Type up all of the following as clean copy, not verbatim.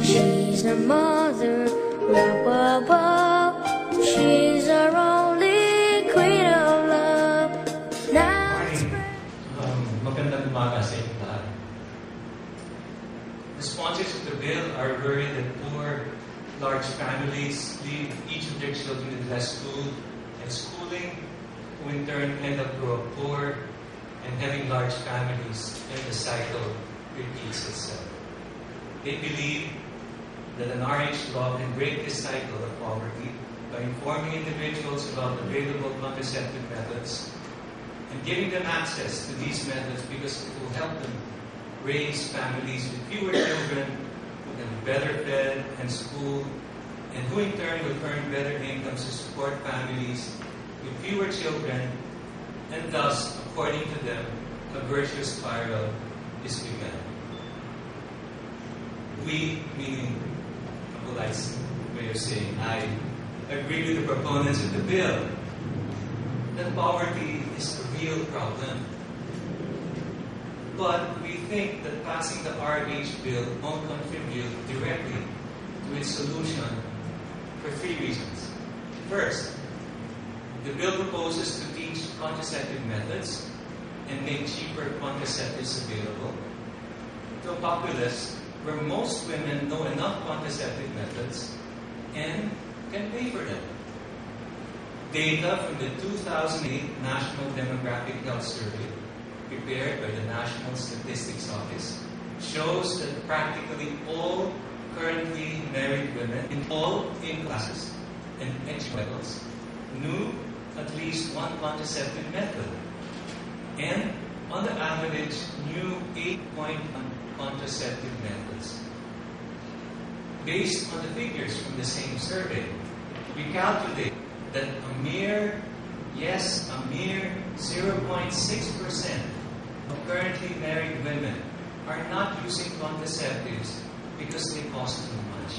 She's a mother, she's our only queen of love. Now magandang umaga sa inyo lahat. The sponsors of the bill are worried that poor, large families leave each of their children in less food and schooling, who in turn end up growing poor and having large families, and the cycle repeats itself. They believe that an RH law can break this cycle of poverty by informing individuals about available contraceptive methods and giving them access to these methods because it will help them raise families with fewer children who can be better fed and schooled, and who in turn will earn better incomes to support families with fewer children, and thus, according to them, a virtuous spiral is begun. We, meaning a polite way of saying I, agree with the proponents of the bill that poverty is a real problem. But we think that passing the RH bill won't contribute directly to its solution for three reasons. First, the bill proposes to teach contraceptive methods and make cheaper contraceptives available to a populace where most women know enough contraceptive methods and can pay for them. Data from the 2008 National Demographic Health Survey, prepared by the National Statistics Office, shows that practically all currently married women in all income classes and education levels knew at least one contraceptive method, and on the average knew 8.1 contraceptive methods. Based on the figures from the same survey, we calculate that a mere 0.6% of currently married women are not using contraceptives because they cost too much.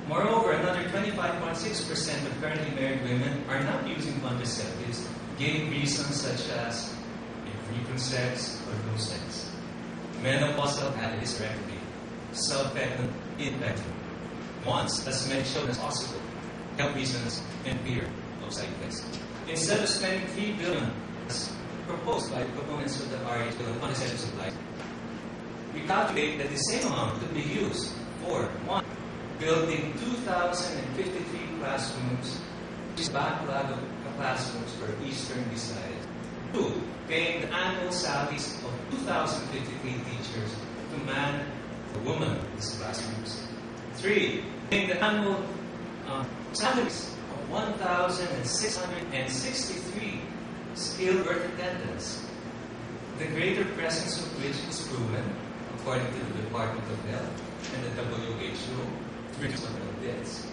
Moreover, another 25.6% of currently married women are not using contraceptives, giving reasons such as infrequent sex or no sex, menopausal hysterectomy, self-pregnant, ineffective, once as many children as possible, health reasons, and fear of side effects. Instead of spending $3 billion as proposed by the proponents of the RH bill on contraceptive supply, we calculate that the same amount could be used for 1. Building 2,053 classrooms, which is a backlog of classrooms for Eastern Visayas. 2. Paying the annual salaries of 2,053 teachers to man or woman these classrooms. 3. Paying the annual salaries of 1,663 skilled work attendants, the greater presence of which is proven, according to the Department of Health and the WHO, to reduce the number of deaths.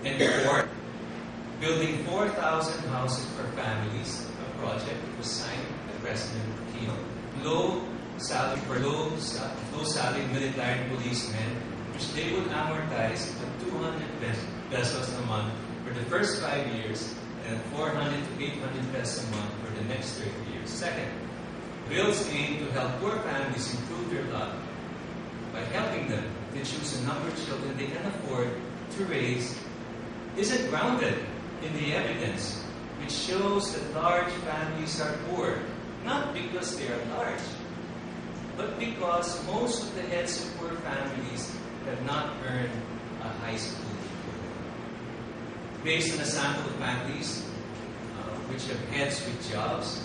And 4, building 4,000 houses for families, a project that was signed by President Aquino. Low salary military policemen, which they would amortize at 200 pesos a month for the first 5 years and 400 to 800 pesos a month for the next 30 years. Second, bills aim to help poor families improve their lot by helping them to choose a number of children they can afford to raise. Is it grounded in the evidence which shows that large families are poor, not because they are large, but because most of the heads of poor families have not earned a high school diploma. Based on a sample of families which have heads with jobs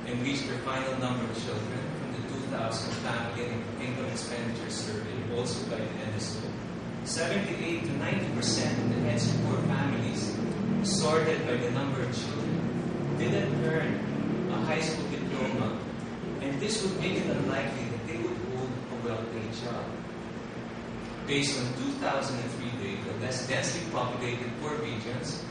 and reached their final number of children from the 2000 Family and Income Expenditure Survey, also by the NSO, 78 to 90% of the heads of poor families, sorted by the number of children, didn't earn a high school diploma, and this would make it unlikely that they would hold a well-paid job. Based on 2003 data, less densely populated poor regions,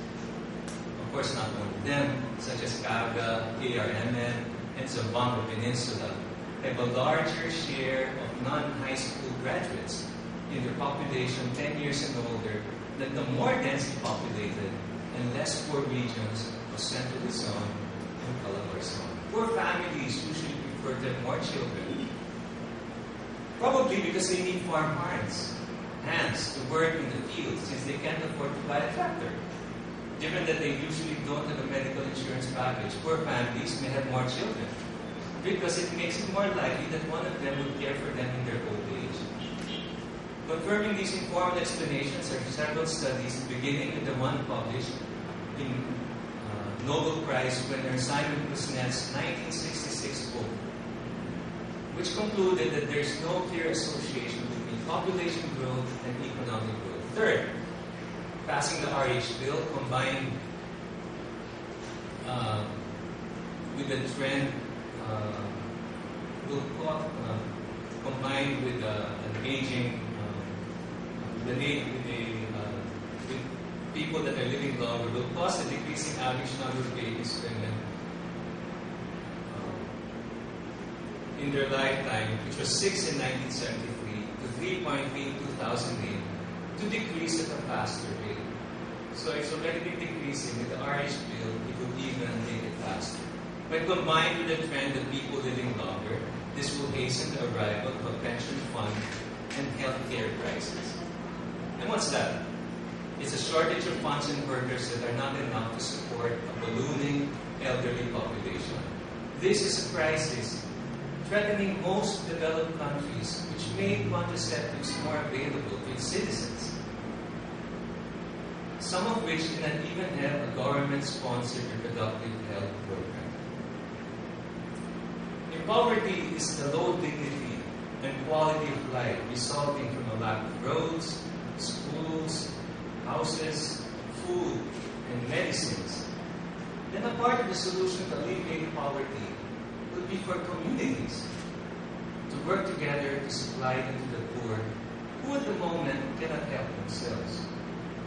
of course not only them, such as Caraga, ARMN, and Zamboanga Peninsula, have a larger share of non-high school graduates in their population 10 years and older than the more densely populated and less poor regions of Central Luzon and Calabar Zone. Poor families usually prefer to have more children, probably because they need farm hands hands to work in the field since they can't afford to buy a tractor. Given that they usually don't have a medical insurance package, poor families may have more children because it makes it more likely that one of them will care for them in their old age. Confirming these informal explanations are several studies, beginning with the one published in Nobel Prize winner Simon Kuznets' 1966 book, which concluded that there is no clear association between population growth and economic growth. Third, passing the RH bill combined with the trend combined with an aging with people that are living longer will cause a decreasing average number of babies women in their lifetime, which was 6 in 1973 to 3.3 in 2008, to decrease at a faster rate. So it's already been decreasing. With the RH bill, it would even make it faster. When combined with the trend of people living longer, this will hasten the arrival of a pension fund and healthcare crisis. And what's that? It's a shortage of funds and workers that are not enough to support a ballooning elderly population. This is a crisis threatening most developed countries, which made contraceptives more available to its citizens, some of which did not even have a government-sponsored reproductive health program. In poverty is the low dignity and quality of life resulting from a lack of roads, schools, houses, food, and medicines. Then a part of the solution to alleviate poverty would be for communities to work together to supply them to the poor who at the moment cannot help themselves.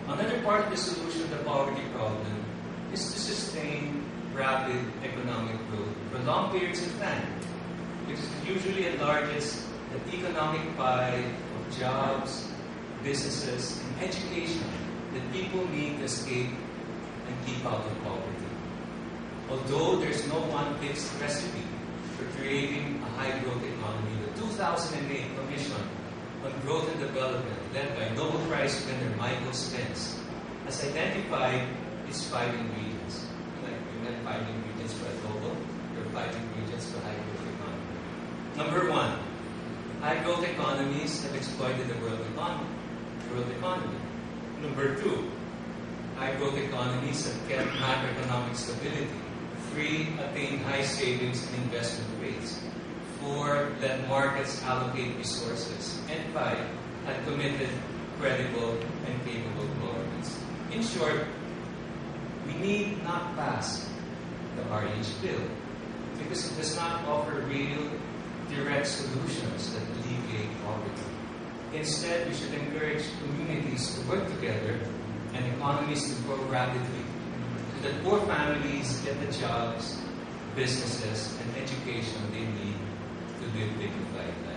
Another part of the solution to the poverty problem is to sustain rapid economic growth for long periods of time, which usually enlarges the economic pie of jobs, businesses, and education that people need to escape and keep out of poverty. Although there's no one fixed recipe for creating a high-growth economy, the 2008 Commission on Growth and Development, led by Nobel Prize winner Michael Spence, has identified its 5 ingredients. Like we meant 5 ingredients for adobo, there are 5 ingredients for high-growth economy. Number 1, high-growth economies have exploited the world economy. Number 2, high-growth economies have kept macroeconomic stability. 3, attain high savings and investment rates. 4, let markets allocate resources. And 5, had committed, credible, and capable governments. In short, we need not pass the RH bill because it does not offer real, direct solutions that alleviate poverty. Instead, we should encourage communities to work together and economies to grow rapidly so that poor families get the jobs, businesses, and education they need to live dignified lives.